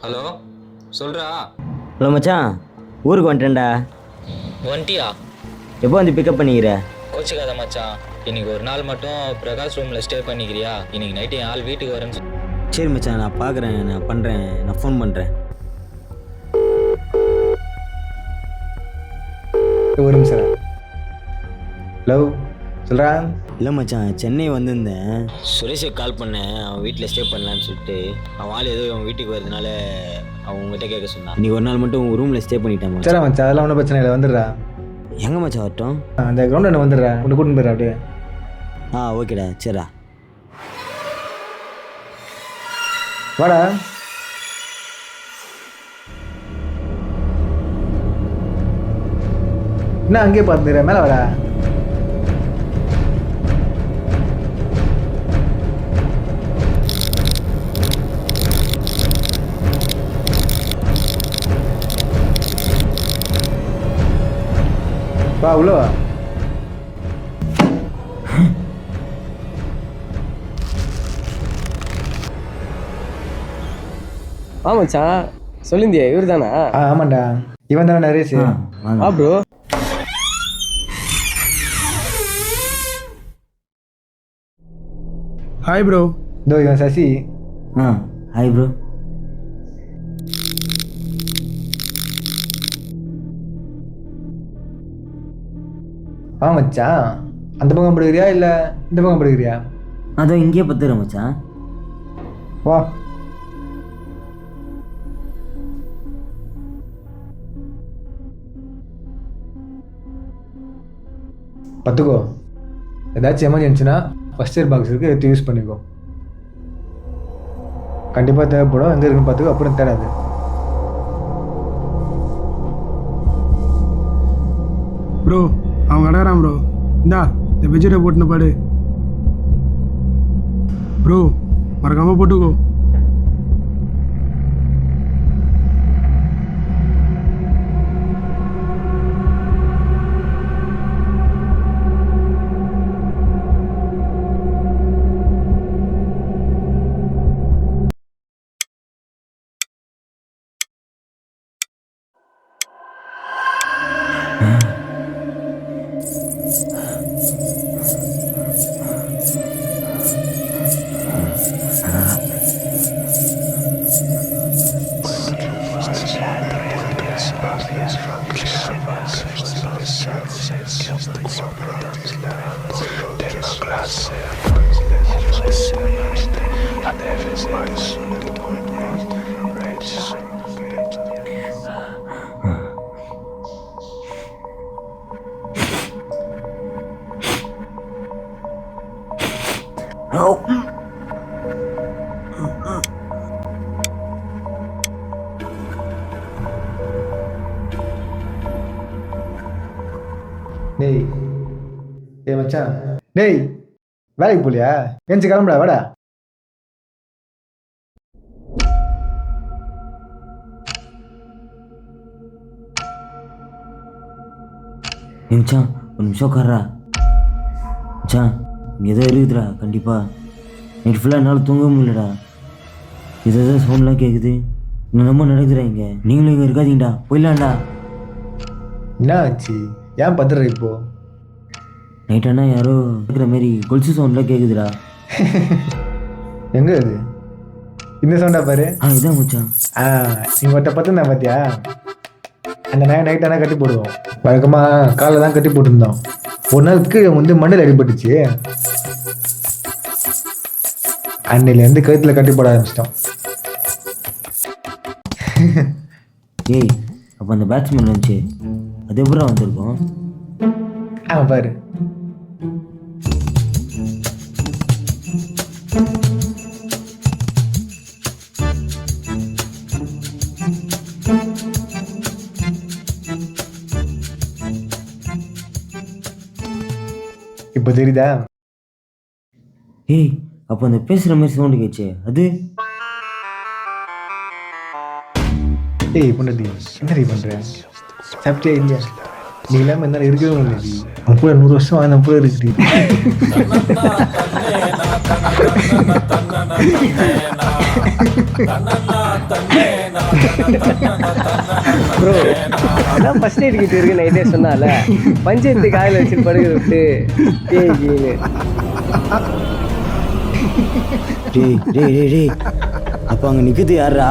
Hello சொல்கிறா. Hello மச்சான், ஊருக்கு வந்துட்டேன்டா. வந்துட்டியா? எப்போ வந்து பிக்கப் பண்ணிக்கிற? கோச்சிக்காத மச்சான், இன்னைக்கு ஒரு நாள் மட்டும் பிரகாஷ் ரூமில் ஸ்டே பண்ணிக்கிறியா? இன்னைக்கு நைட்டு என் ஆள் வீட்டுக்கு வரேன்னு சரி மச்சான், நான் பார்க்குறேன், நான் பண்ணுறேன், நான் ஃபோன் பண்ணுறேன். ஒரு நிமிஷம். ஹலோ சொல்கிறா. இல்லை மச்சான், சென்னை வந்திருந்தேன். சுரேஷுக்கு கால் பண்ணேன், அவன் வீட்டில் ஸ்டே பண்ணலான்னு சொல்லிட்டு. அவன் ஆள் ஏதோ அவன் வீட்டுக்கு வரதுனால அவன் உங்ககிட்ட கேட்க சொன்னான். இன்னைக்கு ஒரு நாள் மட்டும் உங்கள் ரூமில் ஸ்டே பண்ணிட்டேன். சரி மச்சான், அதெல்லாம் ஒன்றும் பிரச்சனை இல்லை, வந்துடுறா. எங்கே மச்சான் வரட்டும்? அந்த கிரவுண்ட் ஒன்று வந்துடுறா, ஒன்று கூட்டின்னு போயிடுறா அப்படியே. ஓகேடா, சரிடா. வாடா. என்ன அங்கேயே பார்த்துக்கிறேன், மேலே வாடா. வா உள்ள வா. மச்சான் சொல்லிந்தியா இவர் தானா? ஆமாண்டா, இவன் தானே நரேஷ். ப்ரோ. Hi bro. இதோ இவன் சசி. Hi bro. மச்சான், அந்த பக்கம் படுக்கிறியா இல்லை இந்த பக்கம் படுக்கிறியா? அதான் இங்கேயே பத்துறேன் மச்சான். வா. பார்த்துக்கோ, ஏதாச்சும் எமர்ஜென்சினா ஃபஸ்ட் எய்ட் பாக்ஸ் இருக்குது, எடுத்து யூஸ் பண்ணிக்கோ. கண்டிப்பாக தேவைப்படும், எங்கே இருக்குன்னு பார்த்துக்கோ, அப்புறம் தேடாது. ப்ரோ அவன் கிடக்குறான் ப்ரோ. இந்தா இந்த வெஜிடே போட்டுன்னு பாடு ப்ரோ, மறக்காமல் போட்டுக்கோ. டேய் ஏய் மச்சான், டேய் வேலைக்கு போலியா? எஞ்சி கிளம்புடா, வாடா. மச்சான் ஒரு நிமிஷம் உட்கார்றா. மச்சான் இங்கே ஏதோ இருக்குதுடா, கண்டிப்பாக. நைட் ஃபுல்லாக என்னால் தூங்க முடியலடா. ஏதோ சவுண்ட்லாம் கேட்குது, இன்னும் ரொம்ப நடக்குதுடா. இங்கே நீங்களும் இங்கே இருக்காதீங்கடா, போயிடலாம்டா. என்ன ஆச்சு? ஏன் பத்துற இப்போ? நைட்டானா யாரோ இருக்கிற மாரி கொலுசு சவுண்ட்லாம் கேட்குதுடா. எங்கே அது? இந்த சவுண்டா பாரு. இதான் மச்சான். நீங்கள் ஒருத்த பார்த்துருந்தேன் பார்த்தியா? அந்த நைட் ஆனால் கட்டி போடுவோம். வழக்கமாக காலைல தான் கட்டி போட்டிருந்தோம். ஒரு நாளுக்கு வந்து மண்ணில் அடிபட்டுச்சு. அன்னையிலேருந்து கழுத்தில் கட்டி போட ஆரம்பிச்சிட்டோம். ஏய், அப்போ அந்த பேட்ஸ்மேன் வந்துச்சு, அது எப்படா வந்திருக்கும்? ஆமாம் பாரு. இப்போ தெரியுதா? ஏய், அப்போ அந்த பேசுகிற மாதிரி சவுண்டு கேட்சே, அது? ஏய் பொண்ணு, என்னடி பண்ணுற? சாப்பிட்டியா இல்லையா? நீ இல்லாமல் என்னால் இருக்கவே முடியாது. அவன் கூட 100 வருஷம் வாழ்ந்த கூட இருக்குது. ப்ரோ அதான் ஃபர்ஸ்ட் எய்ட் கிட்ட இருக்கு நைட்டே சொன்னால பஞ்சாயத்து காயில் வச்சு படுக்கிற விட்டு கேன்னு. டேய் அப்போ அங்கே நிற்கிறது யாரா?